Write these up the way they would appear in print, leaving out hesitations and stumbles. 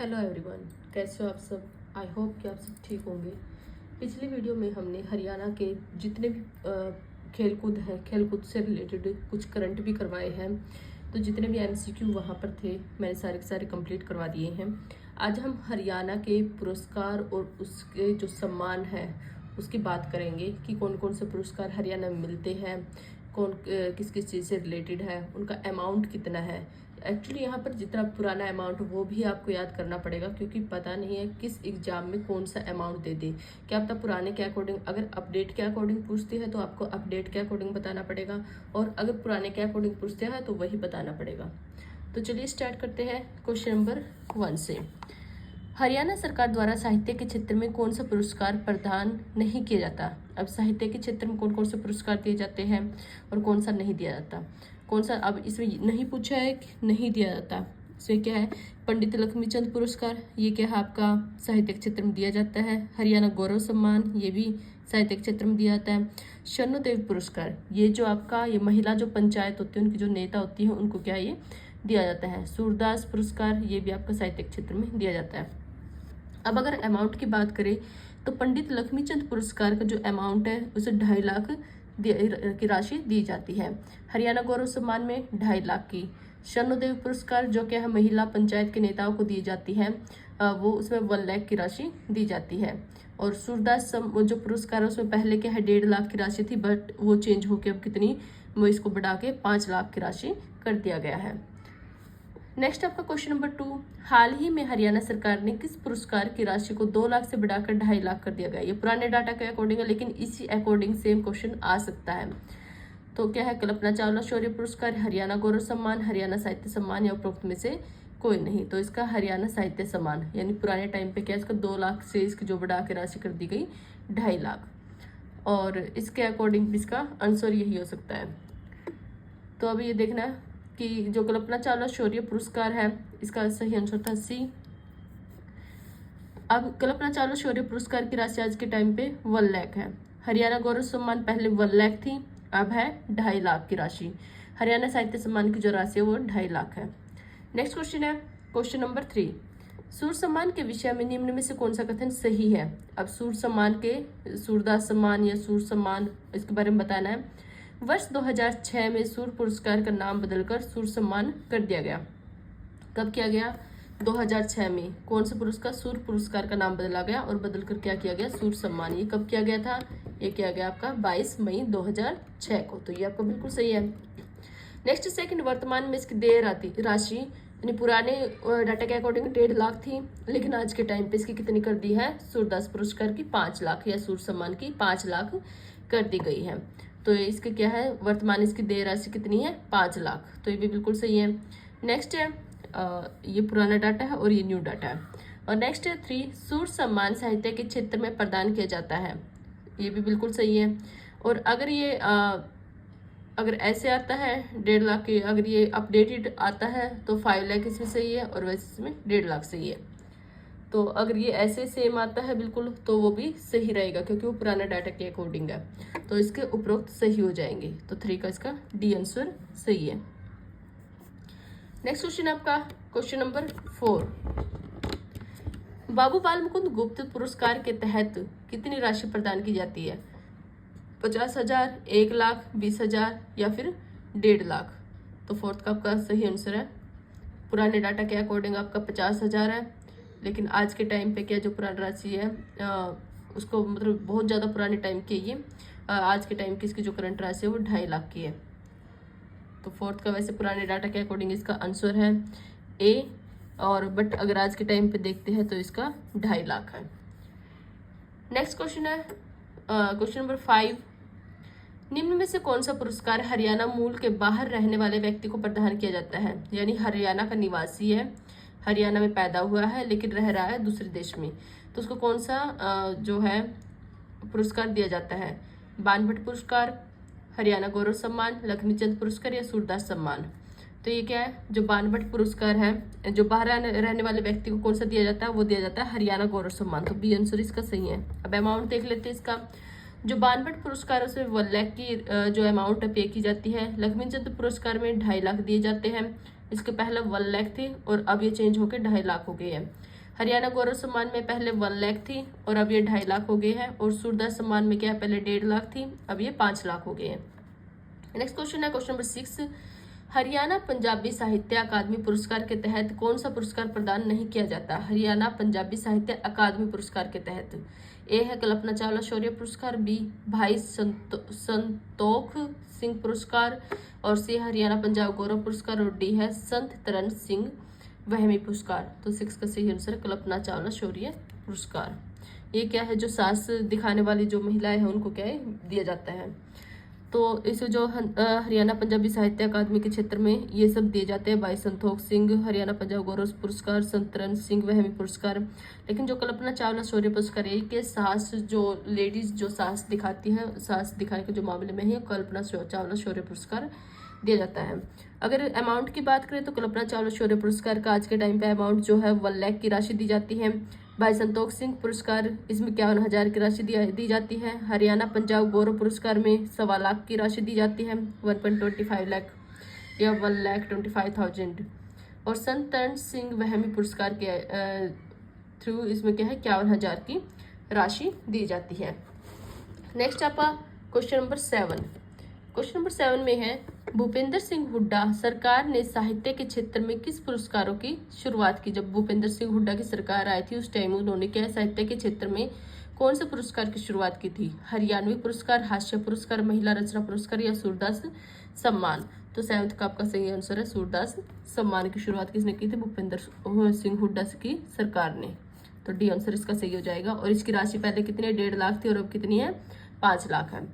Hello everyone, कैसे हो आप सब। आई होप कि आप सब ठीक होंगे। पिछली वीडियो में हमने हरियाणा के जितने भी खेलकूद हैं, खेलकूद से रिलेटेड कुछ करंट भी करवाए हैं। तो जितने भी एमसीक्यू वहाँ पर थे मैंने सारे के सारे कंप्लीट करवा दिए हैं। आज हम हरियाणा के पुरस्कार और उसके जो सम्मान हैं उसकी बात करेंगे कि कौन कौन से पुरस्कार हरियाणा में मिलते हैं, कौन किस किस चीज़ से रिलेटेड है, उनका अमाउंट कितना है। एक्चुअली यहाँ पर जितना पुराना अमाउंट वो भी आपको याद करना पड़ेगा, क्योंकि पता नहीं है किस एग्जाम में कौन सा अमाउंट दे दे। क्या पता पुराने के अकॉर्डिंग, अगर अपडेट के अकॉर्डिंग पूछती है तो आपको अपडेट के अकॉर्डिंग बताना पड़ेगा, और अगर पुराने के अकॉर्डिंग पूछते हैं तो वही बताना पड़ेगा। तो चलिए स्टार्ट करते हैं क्वेश्चन नंबर 1 से। हरियाणा सरकार द्वारा साहित्य के क्षेत्र में कौन सा पुरस्कार प्रदान नहीं किया जाता। अब साहित्य के क्षेत्र में कौन कौन से पुरस्कार दिए जाते हैं और कौन सा नहीं दिया जाता। कौन सा, अब इसमें नहीं पूछा है कि नहीं दिया जाता। इसमें क्या है, पंडित लक्ष्मीचंद पुरस्कार, ये क्या है आपका साहित्य के क्षेत्र में दिया जाता है। हरियाणा गौरव सम्मान, ये भी साहित्य के क्षेत्र में दिया जाता है। शरणदेव पुरस्कार, ये जो आपका ये महिला जो पंचायत होती है उनकी जो नेता होती है उनको क्या ये दिया जाता है। सूरदास पुरस्कार, ये भी आपका साहित्य के क्षेत्र में दिया जाता है। अब अगर अमाउंट की बात करें तो पंडित लक्ष्मीचंद पुरस्कार का जो अमाउंट है उसे 2.5 लाख की राशि दी जाती है। हरियाणा गौरव सम्मान में 2.5 लाख की। शरणदेव पुरस्कार जो कि महिला पंचायत के नेताओं को दी जाती है, वो उसमें 1 लाख की राशि दी जाती है। और सूरदास जो पुरस्कार है उसमें पहले क्या है 1.5 लाख की राशि थी, बट वो चेंज होकर अब कितनी, वो इसको बढ़ा के 5 लाख की राशि कर दिया गया है। नेक्स्ट आपका क्वेश्चन नंबर 2, हाल ही में हरियाणा सरकार ने किस पुरस्कार की राशि को 2 लाख से बढ़ाकर 2.5 लाख कर दिया गया। ये पुराने डाटा के अकॉर्डिंग है, लेकिन इसी अकॉर्डिंग सेम क्वेश्चन आ सकता है। तो क्या है, कल्पना चावला शौर्य पुरस्कार, हरियाणा गौरव सम्मान, हरियाणा साहित्य सम्मान, या उपरोक्त में से कोई नहीं। तो इसका हरियाणा साहित्य सम्मान, यानी पुराने टाइम पे क्या इसका 2 लाख से इसकी जो बढ़ा के राशि कर दी गई 2.5 लाख, और इसके अकॉर्डिंग इसका आंसर यही हो सकता है। तो अभी ये देखना है कि जो कल्पना चावला शौर्य पुरस्कार है इसका सही आंसर था सी। अब कल्पना चावला शौर्य पुरस्कार की राशि आज के टाइम पे 1 लाख है। हरियाणा गौरव सम्मान पहले 1 लाख थी, अब है 2.5 लाख की राशि। हरियाणा साहित्य सम्मान की जो राशि है वो 2.5 लाख है। नेक्स्ट क्वेश्चन है क्वेश्चन नंबर 3, सूर सम्मान के विषय में निम्न में से कौन सा कथन सही है। अब सूर सम्मान के सूरदास सम्मान या सूर सम्मान, इसके बारे में बताना है। वर्ष 2006 में सूर पुरस्कार का नाम बदलकर सूर सम्मान कर दिया गया। कब किया गया, 2006 में। कौन सा पुरस्कार, सूर पुरस्कार का नाम बदला गया और बदलकर क्या किया गया, सूर सम्मान। ये कब किया गया था, ये किया गया आपका 22 मई 2006 को। तो ये आपका बिल्कुल सही है। नेक्स्ट सेकंड, वर्तमान में इसकी देय राशि यानी पुराने डाटा के अकॉर्डिंग 1.5 लाख थी, लेकिन आज के टाइम पे इसकी कितनी कर दी है, सूरदास पुरस्कार की 5 लाख या सूर सम्मान की 5 लाख कर दी गई है। तो इसके क्या है, वर्तमान इसकी देय राशि कितनी है, 5 लाख। तो ये भी बिल्कुल सही है। नेक्स्ट है ये पुराना डाटा है और ये न्यू डाटा है। और नेक्स्ट है 3, सूर सम्मान साहित्य के क्षेत्र में प्रदान किया जाता है। ये भी बिल्कुल सही है। और अगर ये अगर ऐसे आता है 1.5 लाख के, अगर ये अपडेटेड आता है तो 5 लाख इसमें सही है, और वैसे इसमें 1.5 लाख सही है। तो अगर ये ऐसे सेम आता है बिल्कुल तो वो भी सही रहेगा, क्योंकि वो पुराना डाटा के अकॉर्डिंग है। तो इसके उपरोक्त सही हो जाएंगे। तो 3 का इसका डी आंसर सही है। नेक्स्ट क्वेश्चन आपका क्वेश्चन नंबर 4, बाबू बाल मुकुंद गुप्त पुरस्कार के तहत कितनी राशि प्रदान की जाती है। 50,000, 1 लाख, 20,000 या फिर 1.5 लाख। तो 4th का आपका सही आंसर है। पुराने डाटा के अकॉर्डिंग आपका 50,000 है, लेकिन आज के टाइम पे क्या जो पुरानी राशि है उसको मतलब बहुत ज़्यादा पुराने टाइम की ये आज के टाइम की इसकी जो करंट राशि है वो 2.5 लाख की है। तो 4th का वैसे पुराने डाटा के अकॉर्डिंग इसका आंसर है ए, और बट अगर आज के टाइम पे देखते हैं तो इसका 2.5 लाख है। नेक्स्ट क्वेश्चन है क्वेश्चन नंबर 5, निम्न में से कौन सा पुरस्कार हरियाणा मूल के बाहर रहने वाले व्यक्ति को प्रदान किया जाता है। यानी हरियाणा का निवासी है, हरियाणा में पैदा हुआ है लेकिन रह रहा है दूसरे देश में, तो उसको कौन सा जो है पुरस्कार दिया जाता है। बानभट्ट पुरस्कार, हरियाणा गौरव सम्मान, लक्ष्मीचंद पुरस्कार या सूरदास सम्मान। तो ये क्या है, जो बानभट्ट पुरस्कार है जो बाहर रहने वाले व्यक्ति को कौन सा दिया जाता है, वो दिया जाता है हरियाणा गौरव सम्मान। तो बी आंसर इसका सही है। अब अमाउंट देख लेते हैं इसका। जो बानभट्ट पुरस्कार है उसमें 1 लाख की जो अमाउंट पे की जाती है। लक्ष्मीचंद पुरस्कार में 2.5 लाख दिए जाते हैं। इसके पहले 1 लाख थी और अब ये चेंज होकर 2.5 लाख हो गई है। हरियाणा गौरव सम्मान में पहले 1 लाख थी और अब ये 2.5 लाख हो गई है। और सूरदास सम्मान में क्या है, पहले 1.5 लाख थी, अब ये 5 लाख हो गए हैं। नेक्स्ट क्वेश्चन है क्वेश्चन नंबर 6, हरियाणा पंजाबी साहित्य अकादमी पुरस्कार के तहत कौन सा पुरस्कार प्रदान नहीं किया जाता। हरियाणा पंजाबी साहित्य अकादमी पुरस्कार के तहत ए है कल्पना चावला शौर्य पुरस्कार, बी भाई संतोख सिंह पुरस्कार, और सी हरियाणा पंजाब गौरव पुरस्कार, और डी है संत तरन सिंह वहमी पुरस्कार। तो 6 का सही आंसर है कल्पना चावला शौर्य पुरस्कार। ये क्या है, जो साहस दिखाने वाली जो महिलाएं हैं उनको क्या है दिया जाता है। तो इस जो हरियाणा पंजाबी साहित्य अकादमी के क्षेत्र में ये सब दिए जाते हैं, भाई संतोख सिंह हरियाणा पंजाब गौरव पुरस्कार, संत तरन सिंह वहमी पुरस्कार। लेकिन जो कल्पना चावला शौर्य पुरस्कार है कि साहस जो लेडीज जो साहस दिखाती है, साहस दिखाने के जो मामले में है कल्पना चावला शौर्य पुरस्कार दिया जाता है। अगर अमाउंट की बात करें तो कल्पना चावला शौर्य पुरस्कार का आज के टाइम पे अमाउंट जो है 1 लाख की राशि दी जाती है। भाई संतोख सिंह पुरस्कार इसमें 51,000 की राशि दी जाती है। हरियाणा पंजाब गौरव पुरस्कार में 1.25 लाख की राशि दी जाती है, 1.25 लाख या 1,25,000। और संत तरन सिंह वहमी पुरस्कार के थ्रू इसमें क्या है 51,000 की राशि दी जाती है। नेक्स्ट आपका क्वेश्चन नंबर 7। क्वेश्चन नंबर 7 में है भूपेंद्र सिंह हुड्डा सरकार ने साहित्य के क्षेत्र में किस पुरस्कारों की शुरुआत की। जब भूपेंद्र सिंह हुड्डा की सरकार आई थी उस टाइम उन्होंने क्या साहित्य के क्षेत्र में कौन से पुरस्कार की शुरुआत की थी। हरियाणवी पुरस्कार, हास्य पुरस्कार, महिला रचना पुरस्कार या सूरदास सम्मान। तो 7 का आपका सही आंसर है सूरदास सम्मान की शुरुआत किसने की थी, भूपेंद्र सिंह हुड्डा की सरकार ने। तो डी आंसर इसका सही हो जाएगा। और इसकी राशि पहले कितनी है 1.5 लाख थी और अब कितनी है 5 लाख है।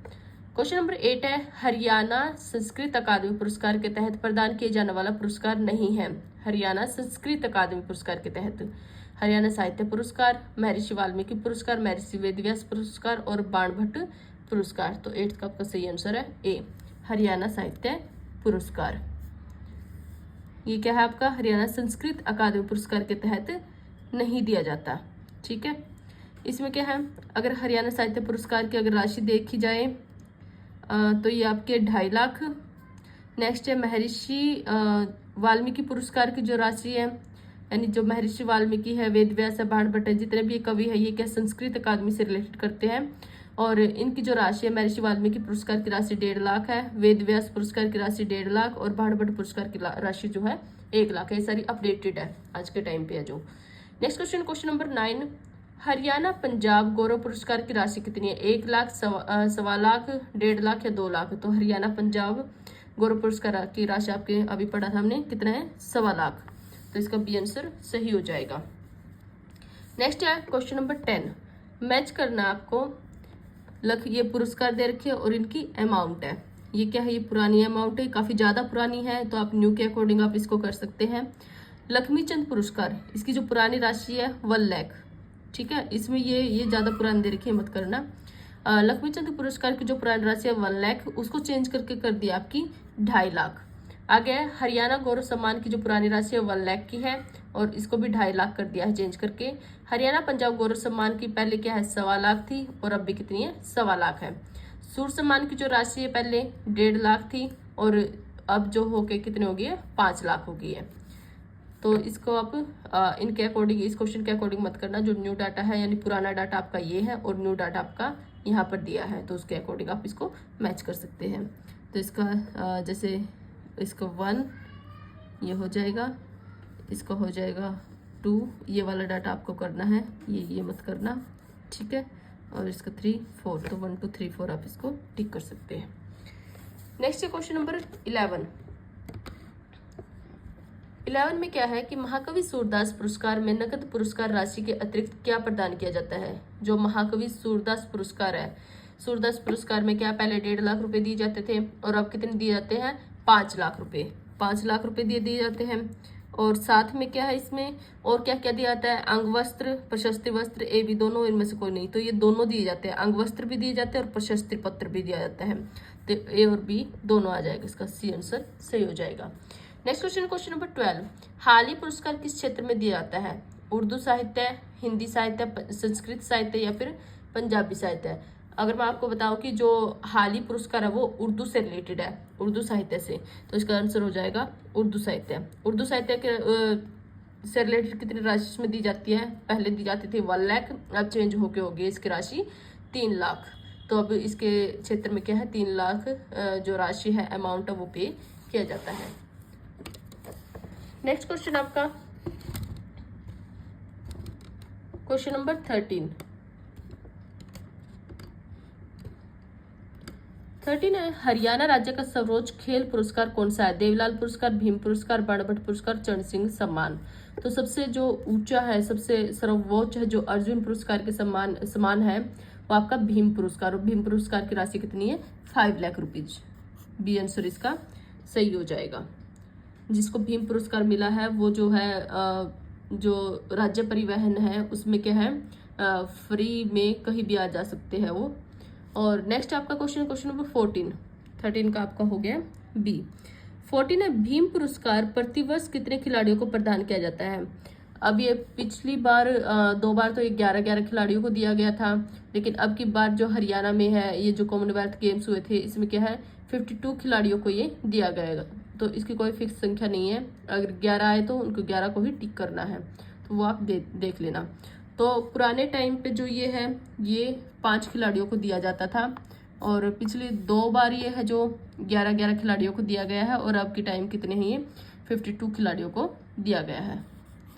क्वेश्चन नंबर 8 है हरियाणा संस्कृत अकादमी पुरस्कार के तहत प्रदान किए जाने वाला पुरस्कार नहीं है। हरियाणा संस्कृत अकादमी पुरस्कार के तहत हरियाणा साहित्य पुरस्कार, महर्षि वाल्मीकि पुरस्कार, महर्षि वेदव्यास पुरस्कार और बाणभट्ट पुरस्कार। तो 8 का आपका सही आंसर है ए हरियाणा साहित्य पुरस्कार। ये क्या है आपका हरियाणा संस्कृत अकादमी पुरस्कार के तहत नहीं दिया जाता। ठीक है, इसमें क्या है अगर हरियाणा साहित्य पुरस्कार की अगर राशि देखी जाए तो ये आपके 2.5 लाख। नेक्स्ट है महर्षि वाल्मीकि पुरस्कार की जो राशि है, यानी जो महर्षि वाल्मीकि है, वेदव्यास है, बाणभट्ट है, जितने भी कवि है ये क्या संस्कृत अकादमी से रिलेटेड करते हैं। और इनकी जो राशि है महर्षि वाल्मीकि पुरस्कार की राशि 1.5 लाख है, वेदव्यास पुरस्कार की राशि 1.5 लाख और बाणभट्ट पुरस्कार की राशि जो है 1 लाख है। ये सारी अपडेटेड है आज के टाइम पे है जो। Next question, question number 9, Haryana Punjab गौरव पुरस्कार की राशि कितनी है। 1 लाख, 1.25 लाख, 1.5 लाख या 2 लाख। तो हरियाणा पंजाब गौरव पुरस्कार की राशि आपके अभी पढ़ा था हमने कितना है 1.25 लाख। तो इसका बी आंसर सही हो जाएगा। नेक्स्ट है क्वेश्चन नंबर 10, मैच करना आपको ये पुरस्कार दे रखे और इनकी अमाउंट है। ये क्या है, ये पुरानी अमाउंट है, काफी ज्यादा पुरानी है, तो आप न्यू के अकॉर्डिंग आप इसको कर सकते हैं। लक्ष्मीचंद पुरस्कार इसकी जो पुरानी राशि है 1 लाख। ठीक है, इसमें ये ज्यादा पुरानी दे रखी है, मत करना। लक्ष्मीचंद पुरस्कार की जो पुरानी राशि है 1 लाख, उसको चेंज करके कर दिया आपकी 2.5 लाख। आगे हरियाणा गौरव सम्मान की जो पुरानी राशि है 1 लाख की है और इसको भी 2.5 लाख कर दिया है चेंज करके। हरियाणा पंजाब गौरव सम्मान की पहले क्या है 1.25 लाख थी और अब भी कितनी है 1.25 लाख है। सूर सम्मान की जो राशि है पहले 1.5 लाख थी और अब जो होके कितने हो गई है 5 लाख हो गई है। तो इसको आप इनके अकॉर्डिंग, इस क्वेश्चन के अकॉर्डिंग मत करना। जो न्यू डाटा है यानी पुराना डाटा आपका ये है और न्यू डाटा आपका यहाँ पर दिया है, तो उसके अकॉर्डिंग आप इसको मैच कर सकते हैं। तो इसका जैसे इसका 1 ये हो जाएगा, इसका हो जाएगा 2, ये वाला डाटा आपको करना है, ये मत करना। ठीक है, और इसका 3, 4, तो 1, 2, 3, 4 आप इसको टिक कर सकते हैं। नेक्स्ट है क्वेश्चन नंबर 11 में क्या है कि महाकवि सूरदास पुरस्कार में नकद पुरस्कार राशि के अतिरिक्त क्या प्रदान किया जाता है। जो महाकवि सूरदास पुरस्कार है, सूरदास पुरस्कार में क्या पहले 1.5 लाख रुपए दिए जाते थे और अब कितने दिए जाते हैं 5 लाख रुपए। 5 लाख रुपए दिए जाते हैं। और साथ में क्या है इसमें और क्या क्या दिया जाता है, अंग वस्त्र, प्रशस्ति वस्त्र, ए बी दोनों, इनमें से कोई नहीं, तो ये दोनों दिए जाते हैं। अंग वस्त्र भी दिए जाते हैं और प्रशस्ति पत्र भी दिया जाता है। तो ए और बी दोनों आ जाएगा, इसका सी आंसर सही हो जाएगा। नेक्स्ट क्वेश्चन, क्वेश्चन नंबर 12, हाली पुरस्कार किस क्षेत्र में दिया जाता है। उर्दू साहित्य, हिंदी साहित्य, संस्कृत साहित्य या फिर पंजाबी साहित्य। अगर मैं आपको बताऊं कि जो हाल ही पुरस्कार है वो उर्दू से रिलेटेड है, उर्दू साहित्य से, तो इसका आंसर हो जाएगा उर्दू साहित्य। उर्दू साहित्य के से रिलेटेड कितनी राशि इसमें दी जाती है? पहले दी जाती थी 1 लाख, अब चेंज होके हो गई इसकी राशि 3 लाख। तो अब इसके क्षेत्र में क्या है, 3 लाख जो राशि है, अमाउंट है, वो पे किया जाता है। नेक्स्ट क्वेश्चन आपका क्वेश्चन नंबर 13 है, हरियाणा राज्य का सर्वोच्च खेल पुरस्कार कौन सा है? देवलाल पुरस्कार, भीम पुरस्कार, बाणभट्ट पुरस्कार, चरण सिंह सम्मान। तो सबसे जो ऊंचा है, सबसे सर्वोच्च है, जो अर्जुन पुरस्कार के समान है, वो आपका भीम पुरस्कार। और भीम पुरस्कार की राशि कितनी है? 5 लाख रुपीज। बी आंसर इसका सही हो जाएगा। जिसको भीम पुरस्कार मिला है वो जो है जो राज्य परिवहन है उसमें क्या है, फ्री में कहीं भी आ जा सकते हैं वो। और नेक्स्ट आपका क्वेश्चन नंबर 13 का आपका हो गया बी। 14 है, भीम पुरस्कार प्रतिवर्ष कितने खिलाड़ियों को प्रदान किया जाता है? अब ये पिछली बार 2 बार तो 11 खिलाड़ियों को दिया गया था, लेकिन अब की बार जो हरियाणा में है, ये जो कॉमनवेल्थ गेम्स हुए थे, इसमें क्या है 52 खिलाड़ियों को ये दिया गया। तो इसकी कोई फिक्स संख्या नहीं है, अगर 11 आए तो उनको 11 को ही टिक करना है, तो वो आप देख लेना। तो पुराने टाइम पे जो ये है, ये 5 खिलाड़ियों को दिया जाता था, और पिछली 2 बार ये है जो 11 खिलाड़ियों को दिया गया है, और अब की टाइम कितने हैं, ये 52 खिलाड़ियों को दिया गया है।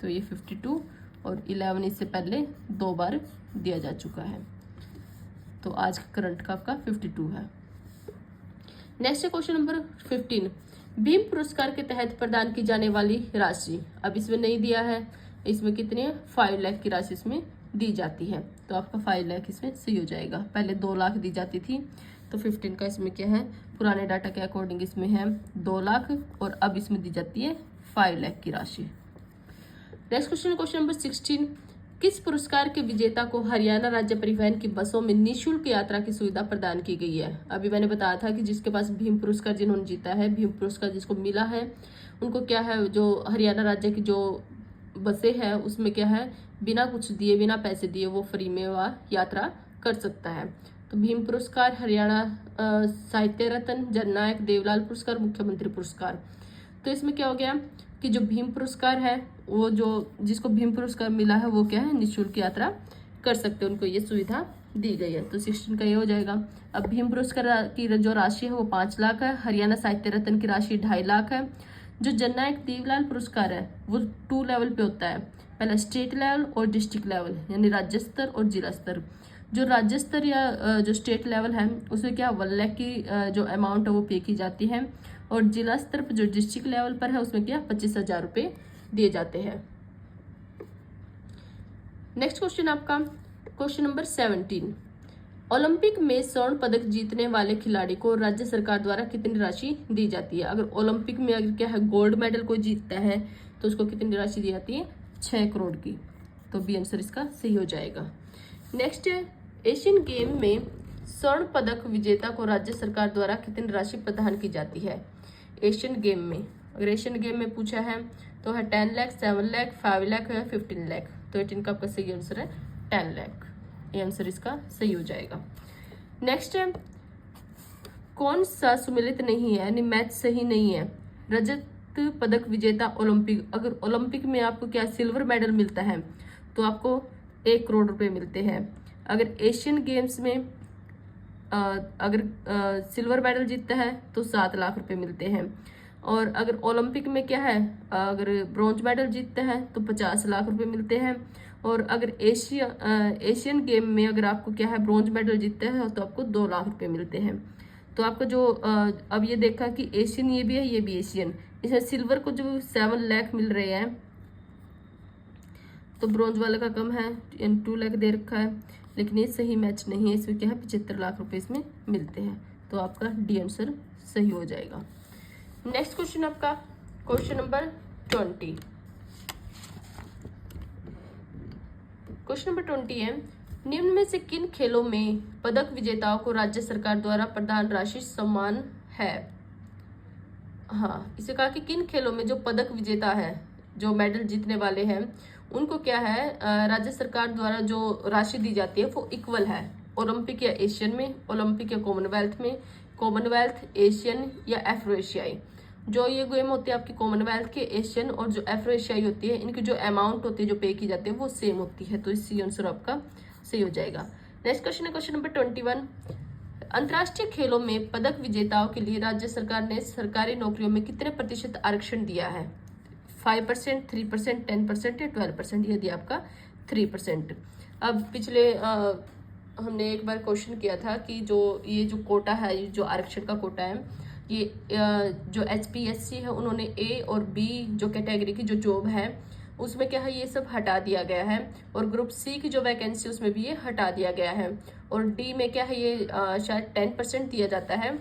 तो ये 52 और 11 इससे पहले 2 बार दिया जा चुका है। तो आज का करंट का आपका 52 है। नेक्स्ट है क्वेश्चन नंबर 15, भीम पुरस्कार के तहत प्रदान की जाने वाली राशि। अब इसमें नहीं दिया है, इसमें कितनी है, 5 लाख की राशि इसमें दी जाती है। तो आपका 5 लाख इसमें सही हो जाएगा। पहले 2 लाख दी जाती थी, तो 15 का इसमें क्या है, पुराने डाटा के अकॉर्डिंग इसमें है 2 लाख, और अब इसमें दी जाती है 5 लाख की राशि। नेक्स्ट क्वेश्चन नंबर 16, किस पुरस्कार के विजेता को हरियाणा राज्य परिवहन की बसों में निःशुल्क यात्रा की सुविधा प्रदान की गई है? अभी मैंने बताया था कि जिसके पास भीम पुरस्कार, जिन्होंने जीता है भीम पुरस्कार, जिसको मिला है, उनको क्या है, जो हरियाणा राज्य की जो बसें हैं उसमें क्या है, बिना कुछ दिए, बिना पैसे दिए, वो फ्री में वह यात्रा कर सकता है। तो भीम पुरस्कार, हरियाणा साहित्य रत्न, जननायक, देवलाल पुरस्कार, मुख्यमंत्री पुरस्कार। तो इसमें क्या हो गया कि जो भीम पुरस्कार है, वो जो जिसको भीम पुरस्कार मिला है वो क्या है, निःशुल्क यात्रा कर सकते हैं, उनको ये सुविधा दी गई है। तो 16 का ये हो जाएगा। अब भीम पुरस्कार की जो राशि है वो 5 लाख है, हरियाणा साहित्य रत्न की राशि 2.5 लाख है। जो जननायक देवलाल पुरस्कार है वो 2 लेवल पे होता है, पहला स्टेट लेवल और डिस्ट्रिक्ट लेवल, यानी राज्य स्तर और जिला स्तर। जो राज्य स्तर या जो स्टेट लेवल है उसमें क्या 1 लाख की जो अमाउंट है वो पे की जाती है, और जिला स्तर पर जो डिस्ट्रिक्ट लेवल पर है उसमें क्या 25,000 रुपये दिए जाते हैं। नेक्स्ट क्वेश्चन आपका क्वेश्चन नंबर 17, ओलंपिक में स्वर्ण पदक जीतने वाले खिलाड़ी को राज्य सरकार द्वारा कितनी राशि दी जाती है? अगर ओलंपिक में अगर क्या है गोल्ड मेडल कोई जीतता है तो उसको कितनी राशि दी जाती है? 6 करोड़ की। तो बी आंसर इसका सही हो जाएगा। नेक्स्ट है, एशियन गेम में स्वर्ण पदक विजेता को राज्य सरकार द्वारा कितनी राशि प्रदान की जाती है? एशियन गेम में, अगर एशियन गेम में पूछा है तो है 10 लाख, 7 लाख, 5 लाख है 15 लाख। तो 18 का आपका सही आंसर है 10 लाख। ये आंसर इसका सही हो जाएगा। नेक्स्ट है, कौन सा सम्मिलित नहीं है, यानी मैच सही नहीं है? रजत पदक विजेता ओलंपिक, अगर ओलंपिक में आपको क्या सिल्वर मेडल मिलता है तो आपको 1 करोड़ रुपए मिलते हैं। अगर एशियन गेम्स में अगर सिल्वर मेडल जीतता है तो 7 लाख रुपए मिलते हैं, और अगर ओलंपिक में क्या है, अगर ब्रॉन्ज मेडल जीतता है तो 50 लाख रुपए मिलते हैं, और अगर एशियन गेम में अगर आपको क्या है ब्रॉन्ज मेडल जीतता है तो आपको 2 लाख रुपए मिलते हैं। तो आपका जो अब ये देखा कि एशियन ये भी है, ये भी एशियन, इसमें सिल्वर को जो 7 लाख मिल रहे हैं, तो ब्रॉन्ज वाले का कम है, 2 लाख दे रखा है, लेकिन ये सही मैच नहीं है, इसमें क्या है 75 लाख रुपए इसमें मिलते हैं। तो आपका डी आंसर सही हो जाएगा। नेक्स्ट क्वेश्चन आपका क्वेश्चन नंबर 20। क्वेश्चन नंबर 20 है, निम्न में से किन खेलों में पदक विजेताओं को राज्य सरकार द्वारा प्रदान राशि समान है? हाँ, इसे कहा कि किन खेलों में जो पदक विजेता है, जो मेडल जीतने वाले हैं, उनको क्या है राज्य सरकार द्वारा जो राशि दी जाती है वो इक्वल है। ओलंपिक या एशियन में, ओलंपिक या कॉमनवेल्थ में, कॉमनवेल्थ, एशियन या एफ्रो एशियाई। जो ये गेम होते हैं आपकी कॉमनवेल्थ के, एशियन और जो एफ्रो एशियाई होती है, इनकी जो अमाउंट होती है जो पे की जाती है वो सेम होती है। तो इसी आंसर आपका सही हो जाएगा। नेक्स्ट क्वेश्चन है क्वेश्चन नंबर 21। अंतर्राष्ट्रीय खेलों में पदक विजेताओं के लिए राज्य सरकार ने सरकारी नौकरियों में कितने प्रतिशत आरक्षण दिया है? 5%, 3%, 10% या 12%? ये दिया आपका 3%। अब पिछले हमने एक बार क्वेश्चन किया था कि जो ये जो कोटा है, ये जो आरक्षण का कोटा है, ये जो HPSC है उन्होंने A और B जो कैटेगरी की जो जॉब है उसमें क्या है ये सब हटा दिया गया है, और ग्रुप C की जो वैकेंसी उसमें भी ये हटा दिया गया है, और D में क्या है ये शायद 10% दिया जाता है।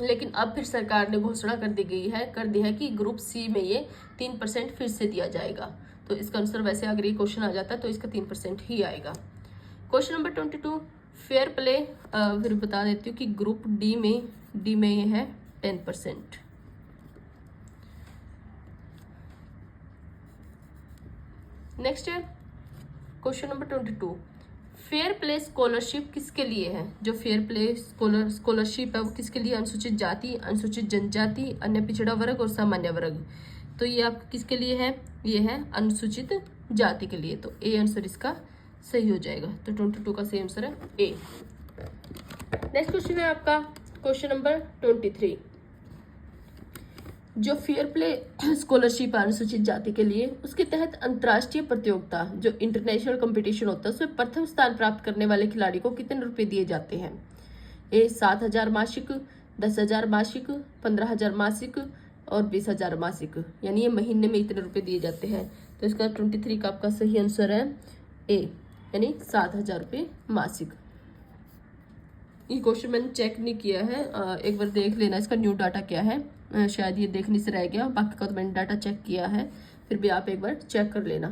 लेकिन अब फिर सरकार ने घोषणा कर दी है कि ग्रुप C में ये 3% फिर से दिया जाएगा। तो इसका आंसर वैसे अगर ये क्वेश्चन आ जाता तो इसका 3% ही आएगा। क्वेश्चन नंबर 22, फेयर प्ले फिर बता देती हूँ कि ग्रुप डी में ये है 10%। नेक्स्ट है question number 22, fair play scholarship किसके लिए है? जो फेयर प्ले स्कॉलरशिप है वो किसके लिए? अनुसूचित जाति, अनुसूचित जनजाति, अन्य पिछड़ा वर्ग और सामान्य वर्ग। तो ये आप किसके लिए है? ये है अनुसूचित जाति के लिए। तो ए आंसर इसका सही हो जाएगा। तो 22 का सही आंसर है ए। नेक्स्ट क्वेश्चन है आपका क्वेश्चन नंबर 23, जो फेयर प्ले स्कॉलरशिप है अनुसूचित जाति के लिए, उसके तहत अंतर्राष्ट्रीय प्रतियोगिता जो इंटरनेशनल कंपटीशन होता है उसमें प्रथम स्थान प्राप्त करने वाले खिलाड़ी को कितने रुपए दिए जाते हैं? ए 7,000 मासिक, 10,000 मासिक, 15,000 मासिक और 20,000 मासिक, यानी ये महीने में इतने रुपए दिए जाते हैं। तो इसका 23 का आपका सही आंसर है ए, यानी 7,000 रुपये मासिक। ये क्वेश्चन मैंने चेक नहीं किया है, एक बार देख लेना इसका न्यू डाटा क्या है, शायद ये देखने से रह गया, बाकी का तो मैंने डाटा चेक किया है, फिर भी आप एक बार चेक कर लेना।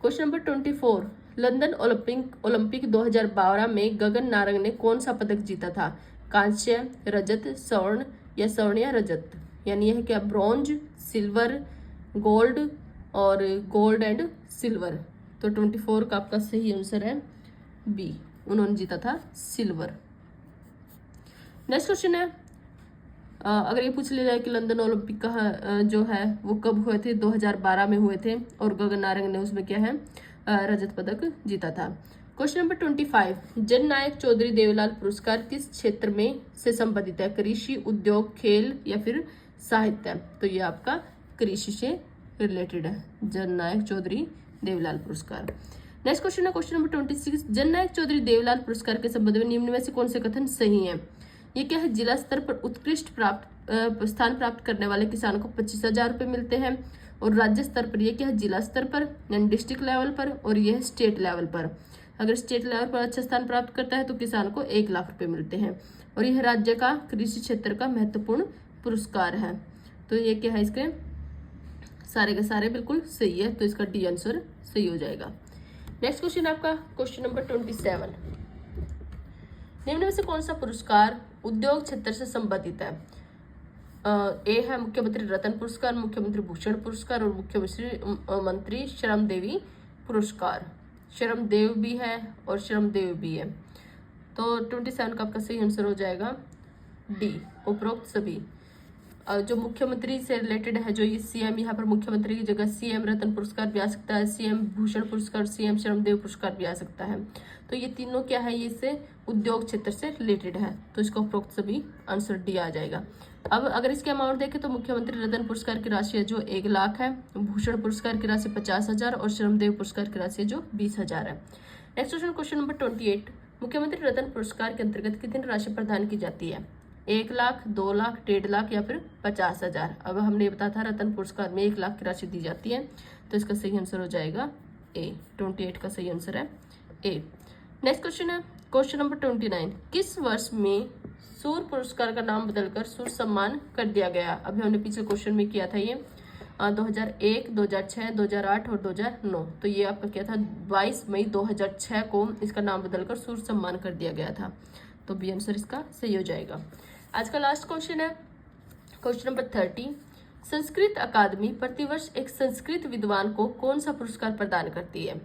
क्वेश्चन नंबर 24, लंदन ओलंपिक 2012 में गगन नारंग ने कौन सा पदक जीता था? कांस्य, रजत, स्वर्ण या स्वर्ण या रजत, यानी यह क्या ब्रॉन्ज, सिल्वर, गोल्ड और गोल्ड एंड सिल्वर। तो 24 का आपका सही आंसर है बी, उन्होंने जीता था सिल्वर। नेक्स्ट क्वेश्चन है, अगर ये पूछ लिया जाए कि लंदन ओलंपिक का जो है वो कब हुए थे? 2012 में हुए थे, और गगन नारंग ने उसमें क्या है रजत पदक जीता था। क्वेश्चन नंबर 25, जननायक चौधरी देवलाल पुरस्कार किस क्षेत्र में से संबंधित है? कृषि, उद्योग, खेल या फिर साहित्य? तो ये आपका कृषि से रिलेटेड है, जननायक चौधरी देवलाल पुरस्कार। नेक्स्ट क्वेश्चन है क्वेश्चन नंबर 26, जननायक चौधरी देवलाल पुरस्कार के संबंध में निम्न में से कौन से कथन सही है? ये क्या है? जिला स्तर पर उत्कृष्ट स्थान प्राप्त करने वाले किसानों को 25,000 रुपये मिलते हैं, और राज्य स्तर पर ये क्या है? जिला स्तर पर यानी डिस्ट्रिक्ट लेवल पर, और यह स्टेट लेवल पर। अगर स्टेट लेवल पर अच्छा स्थान प्राप्त करता है तो किसान को 1 लाख रुपये मिलते हैं, और यह राज्य का कृषि क्षेत्र का महत्वपूर्ण पुरस्कार है। तो ये क्या है? इसके सारे के सारे बिल्कुल सही है, तो इसका डी आंसर सही हो जाएगा। नेक्स्ट क्वेश्चन आपका क्वेश्चन नंबर 27, निम्न में से कौन सा पुरस्कार उद्योग क्षेत्र से संबंधित है? ए है मुख्यमंत्री रत्न पुरस्कार, मुख्यमंत्री भूषण पुरस्कार और मुख्यमंत्री श्रमदेवी पुरस्कार। श्रमदेव भी है और श्रमदेव भी है। तो 27 का आपका सही आंसर हो जाएगा डी, उपरोक्त सभी। जो मुख्यमंत्री से रिलेटेड है, जो ये सीएम, यहाँ पर मुख्यमंत्री की जगह सीएम रत्न पुरस्कार भी आ सकता है, सीएम भूषण पुरस्कार, सीएम श्रमदेव पुरस्कार भी आ सकता है। तो ये तीनों क्या है? ये इससे उद्योग क्षेत्र से रिलेटेड है, तो इसका उपरोक्त सभी आंसर डी आ जाएगा। अब अगर इसके अमाउंट देखें तो मुख्यमंत्री रत्न पुरस्कार की राशि है जो 1 लाख है, भूषण पुरस्कार की राशि 50,000 और श्रमदेव पुरस्कार की राशि जो 20,000 है। नेक्स्ट क्वेश्चन नंबर 28, मुख्यमंत्री रत्न पुरस्कार के अंतर्गत कितनी राशि प्रदान की जाती है? 1 लाख, 2 लाख, 1.5 लाख या फिर 50,000? अब हमने बताया था रत्न पुरस्कार में 1 लाख की राशि दी जाती है, तो इसका सही आंसर हो जाएगा ए, 28 का सही आंसर है ए। नेक्स्ट क्वेश्चन है क्वेश्चन नंबर 29, किस वर्ष में सूर्य पुरस्कार का नाम बदलकर सूर्य सम्मान कर दिया गया? अभी हमने पिछले क्वेश्चन में किया था ये 2001, 2006, 2008 और 2009। तो ये आपका क्या था? 22 मई 2006 को इसका नाम बदलकर सूर्य सम्मान कर दिया गया था, तो बी आंसर इसका सही हो जाएगा। आज का लास्ट क्वेश्चन है क्वेश्चन नंबर 30, संस्कृत अकादमी प्रतिवर्ष एक संस्कृत विद्वान को कौन सा पुरस्कार प्रदान करती है?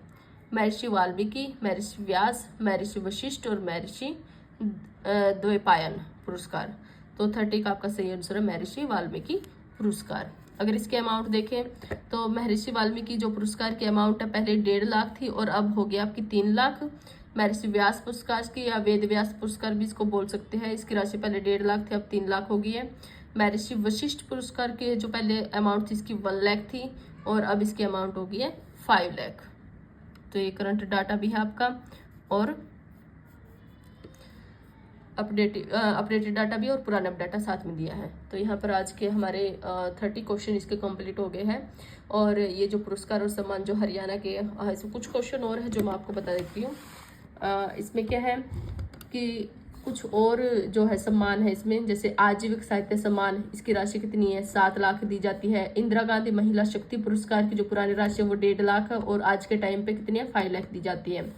महर्षि वाल्मीकि, महर्षि व्यास, महर्षि वशिष्ठ और महर्षि द्वैपायन पुरस्कार। तो 30 का आपका सही आंसर है महर्षि वाल्मीकि पुरस्कार। अगर इसके अमाउंट देखें तो महर्षि वाल्मीकि जो पुरस्कार की अमाउंट है पहले 1.5 लाख थी और अब हो गया आपकी 3 लाख। महर्षि व्यास पुरस्कार की या वेद व्यास पुरस्कार भी इसको बोल सकते हैं, इसकी राशि पहले 1.5 लाख थी अब 3 लाख हो गई है। महर्षि वशिष्ठ पुरस्कार के जो पहले अमाउंट थी इसकी 1 लाख थी और अब इसकी अमाउंट हो गई है 5 लाख। तो ये करंट डाटा भी है आपका और अपडेटेड डाटा भी और पुराना डाटा साथ में दिया है। तो यहाँ पर आज के हमारे 30 क्वेश्चन इसके कंप्लीट हो गए हैं। और ये जो पुरस्कार और सम्मान जो हरियाणा के इसमें कुछ क्वेश्चन और है जो मैं आपको बता देती हूँ। इसमें क्या है कि कुछ और जो है सम्मान है इसमें, जैसे आजीविक साहित्य सम्मान, इसकी राशि कितनी है 7 लाख दी जाती है। इंदिरा गांधी महिला शक्ति पुरस्कार की जो पुरानी राशि है वो 1.5 लाख है और आज के टाइम पे कितनी है 5 लाख दी जाती है।